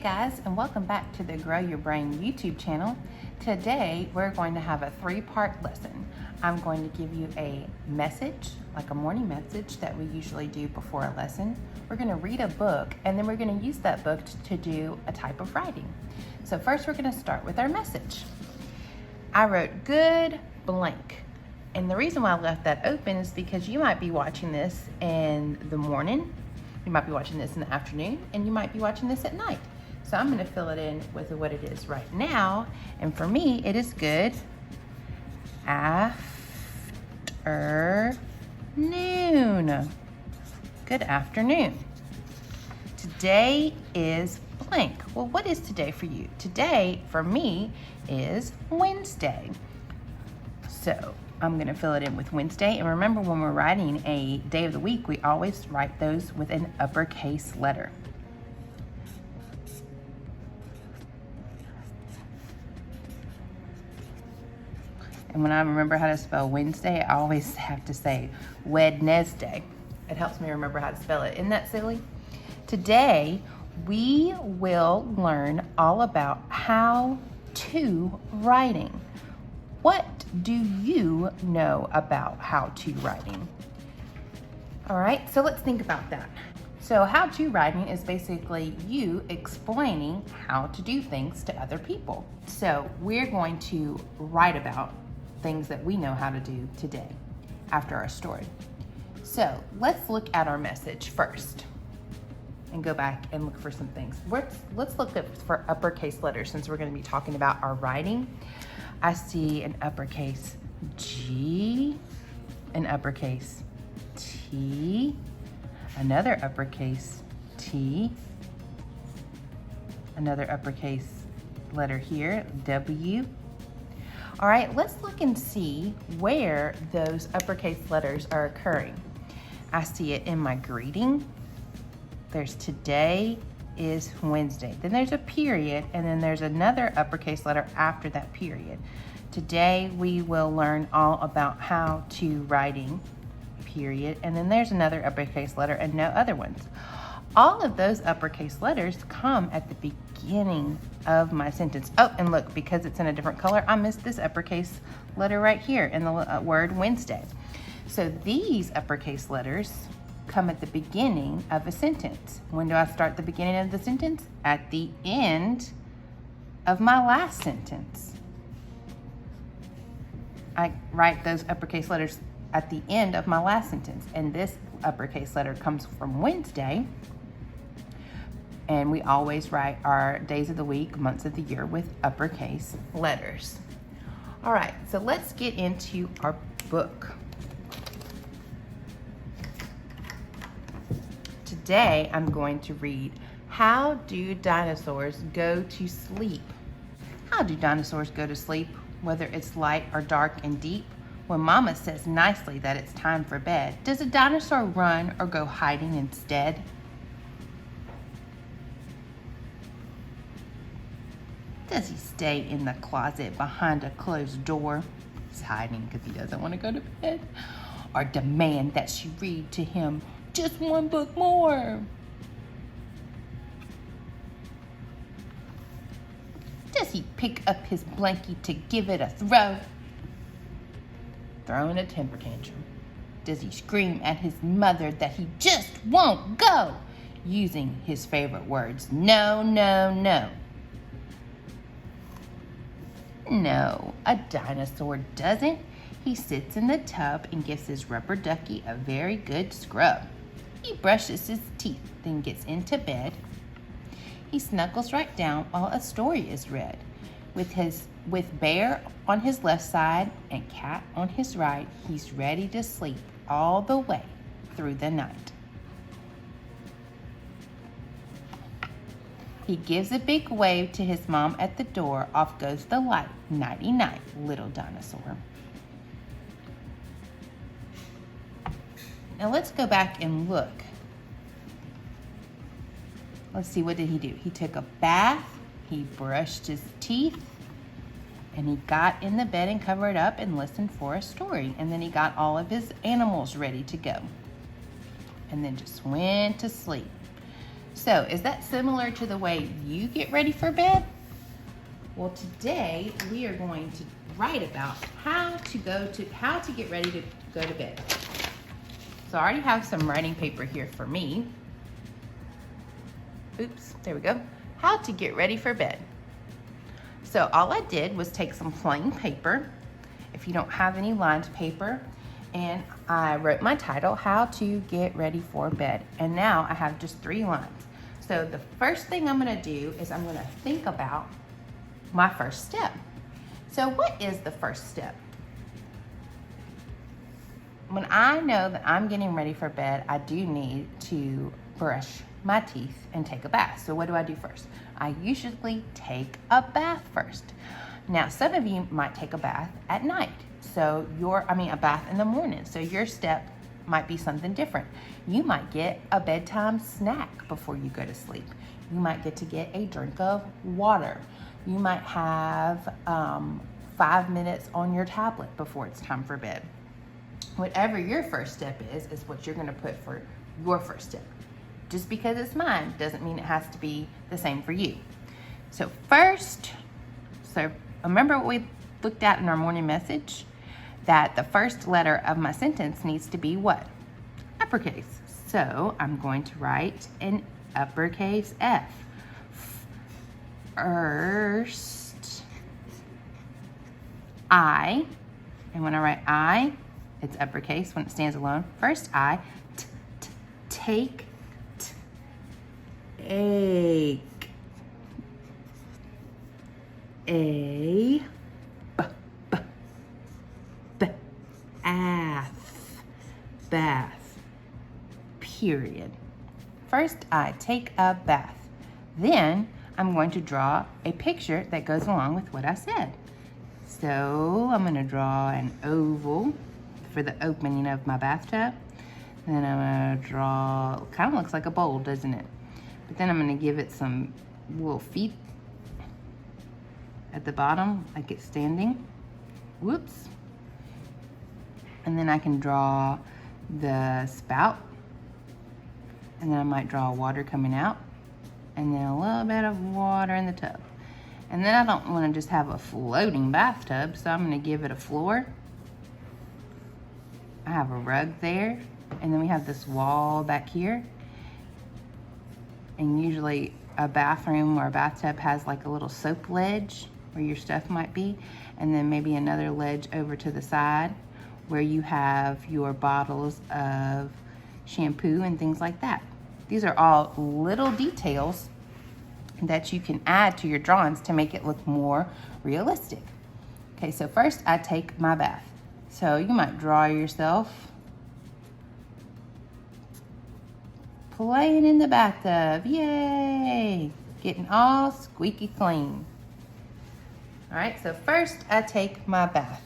guys, and welcome back to the Grow Your Brain YouTube channel. Today we're going to have a three-part lesson. I'm going to give you a message, like a morning message that we usually do before a lesson. We're going to read a book, and then we're going to use that book to do a type of writing. So first we're going to start with our message. I wrote good blank. And the reason why I left that open is because you might be watching this in the morning, you might be watching this in the afternoon, and you might be watching this at night. So I'm gonna fill it in with what it is right now. And for me, it is good afternoon. Good afternoon. Today is blank. Well, what is today for you? Today, for me, is Wednesday. So I'm gonna fill it in with Wednesday. And remember, when we're writing a day of the week, we always write those with an uppercase letter. And when I remember how to spell Wednesday, I always have to say Wednesday. It helps me remember how to spell it. Isn't that silly? Today, we will learn all about how to writing. What do you know about how-to writing? All right, so let's think about that. So how-to writing is basically you explaining how to do things to other people. So we're going to write about things that we know how to do today after our story. So let's look at our message first and go back and look for some things. Let's look for uppercase letters since we're going to be talking about our writing. I see an uppercase G, an uppercase T, another uppercase T, another uppercase letter here, W. All right, let's look and see where those uppercase letters are occurring. I see it in my greeting. There's today is Wednesday. Then there's a period, and then there's another uppercase letter after that period. Today we will learn all about how to writing, period, and then there's another uppercase letter and no other ones. All of those uppercase letters come at the beginning of my sentence. Oh, and look, because it's in a different color, I missed this uppercase letter right here in the word Wednesday. So these uppercase letters come at the beginning of a sentence. When do I start the beginning of the sentence? At the end of my last sentence. I write those uppercase letters at the end of my last sentence. And this uppercase letter comes from Wednesday. And we always write our days of the week, months of the year with uppercase letters. All right, so let's get into our book. Today, I'm going to read, How Do Dinosaurs Go to Sleep? How do dinosaurs go to sleep, whether it's light or dark and deep? When Mama says nicely that it's time for bed, does a dinosaur run or go hiding instead? Does he stay in the closet behind a closed door? He's hiding because he doesn't want to go to bed. Or demand that she read to him just one book more? Does he pick up his blankie to give it a throw? Throwing a temper tantrum. Does he scream at his mother that he just won't go? Using his favorite words, no, no, no. No, a dinosaur doesn't. He sits in the tub and gives his rubber ducky a very good scrub. He brushes his teeth, then gets into bed. He snuggles right down while a story is read. With bear on his left side and cat on his right, he's ready to sleep all the way through the night. He gives a big wave to his mom at the door. Off goes the light. Nighty-night, little dinosaur. Now let's go back and look. Let's see, what did he do? He took a bath, he brushed his teeth, and he got in the bed and covered up and listened for a story. And then he got all of his animals ready to go. And then just went to sleep. So is that similar to the way you get ready for bed? Well, today we are going to write about how to get ready to go to bed. So I already have some writing paper here for me. Oops, there we go. How to get ready for bed. So all I did was take some plain paper, if you don't have any lined paper, and I wrote my title, How to Get Ready for Bed. And now I have just 3 lines. So the first thing I'm gonna do is I'm gonna think about my first step. So what is the first step? When I know that I'm getting ready for bed, I do need to brush my teeth and take a bath. So what do I do first? I usually take a bath first. Now, some of you might take a bath at night. So a bath in the morning. So your step might be something different. You might get a bedtime snack before you go to sleep. You might get to get a drink of water. You might have 5 minutes on your tablet before it's time for bed. Whatever your first step is what you're gonna put for your first step. Just because it's mine doesn't mean it has to be the same for you. So remember what we looked at in our morning message? That the first letter of my sentence needs to be what? Uppercase. So I'm going to write an uppercase F. First, I, and when I write I, it's uppercase when it stands alone. First I, take, ache, a, bath, period. First, I take a bath. Then, I'm going to draw a picture that goes along with what I said. So, I'm going to draw an oval for the opening of my bathtub. Then I'm going to draw, kind of looks like a bowl, doesn't it? But then I'm going to give it some little feet at the bottom, like it's standing. Whoops. And then I can draw the spout, and then I might draw water coming out, and then a little bit of water in the tub. And then I don't want to just have a floating bathtub, so I'm going to give it a floor. I have a rug there, and then we have this wall back here. And usually a bathroom or a bathtub has like a little soap ledge where your stuff might be, and then maybe another ledge over to the side where you have your bottles of shampoo and things like that. These are all little details that you can add to your drawings to make it look more realistic. Okay, so first I take my bath. So you might draw yourself playing in the bathtub. Yay! Getting all squeaky clean. All right, so first I take my bath.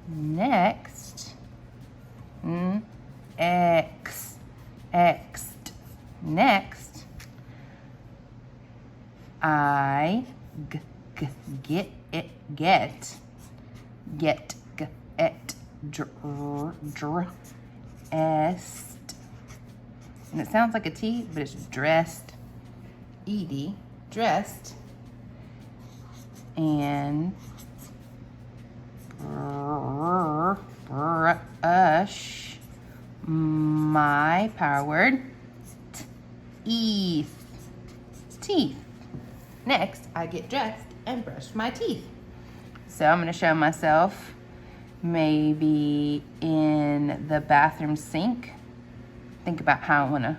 Next, next, I get it, dressed, and it sounds like a T, but it's dressed, ed, dressed, and brush my power word teeth. Next, I get dressed and brush my teeth. So I'm going to show myself maybe in the bathroom sink. Think about how I want to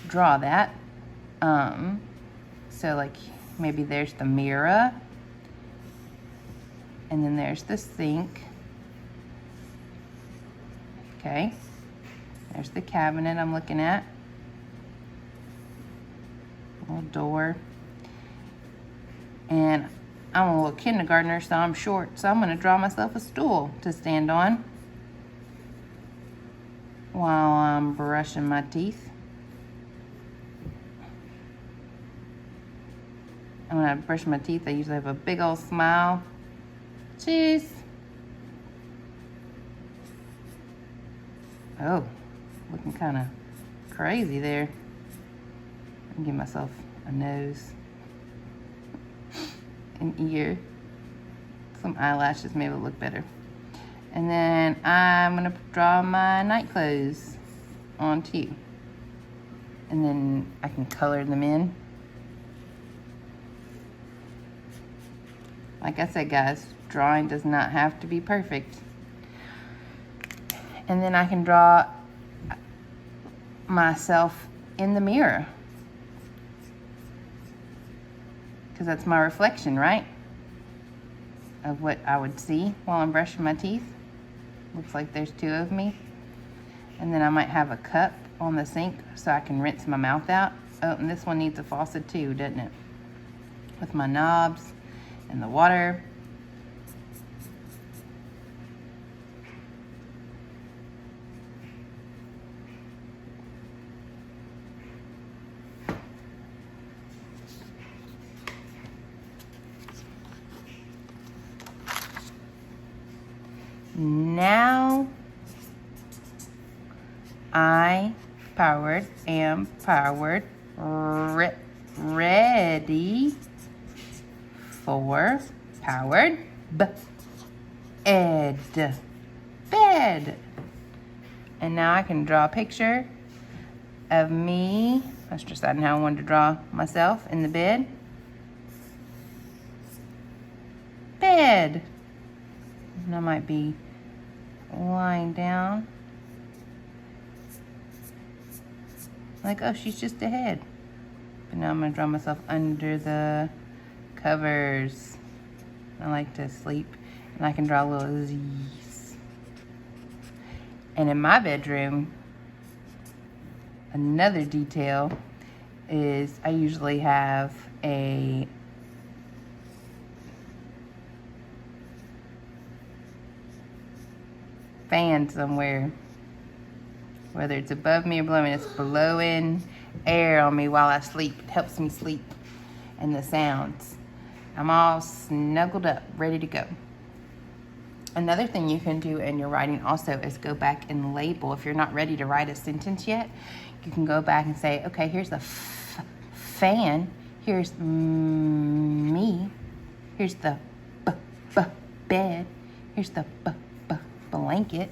draw that. So like maybe there's the mirror, and then there's the sink. Okay, there's the cabinet I'm looking at. Little door. And I'm a little kindergartner, so I'm short, so I'm gonna draw myself a stool to stand on while I'm brushing my teeth. And when I brush my teeth, I usually have a big old smile. Cheese. Oh, looking kind of crazy there. I'll give myself a nose, an ear, some eyelashes, maybe it'll look better. And then I'm gonna draw my night clothes onto you. And then I can color them in. Like I said, guys, drawing does not have to be perfect. And then I can draw myself in the mirror, because that's my reflection, right? Of what I would see while I'm brushing my teeth. Looks like there's two of me. And then I might have a cup on the sink so I can rinse my mouth out. Oh, and this one needs a faucet too, doesn't it? With my knobs and the water. Now I am powered, ready for powered bed. And now I can draw a picture of me. I was deciding how I wanted to draw myself in the bed. Bed. And I might be lying down. Like, oh, she's just ahead. But now I'm gonna draw myself under the covers. I like to sleep, and I can draw little Z's. And in my bedroom, another detail is I usually have a fan somewhere, whether it's above me or below me. It's blowing air on me while I sleep. It helps me sleep. And the sounds. I'm all snuggled up, ready to go. Another thing you can do in your writing also is go back and label. If you're not ready to write a sentence yet, you can go back and say, okay, here's the fan, here's me, here's the bed, here's the blanket,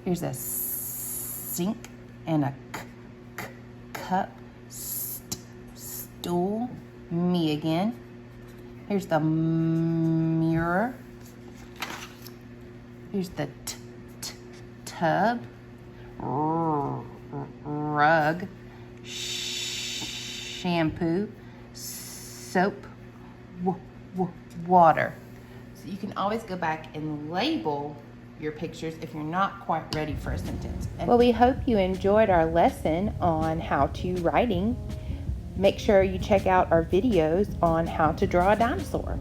here's a sink and a cup, stool, me again. Here's the mirror. Here's the tub, rug, shampoo, soap, water. So you can always go back and label your pictures if you're not quite ready for a sentence. Well, we hope you enjoyed our lesson on how to writing. Make sure you check out our videos on how to draw a dinosaur.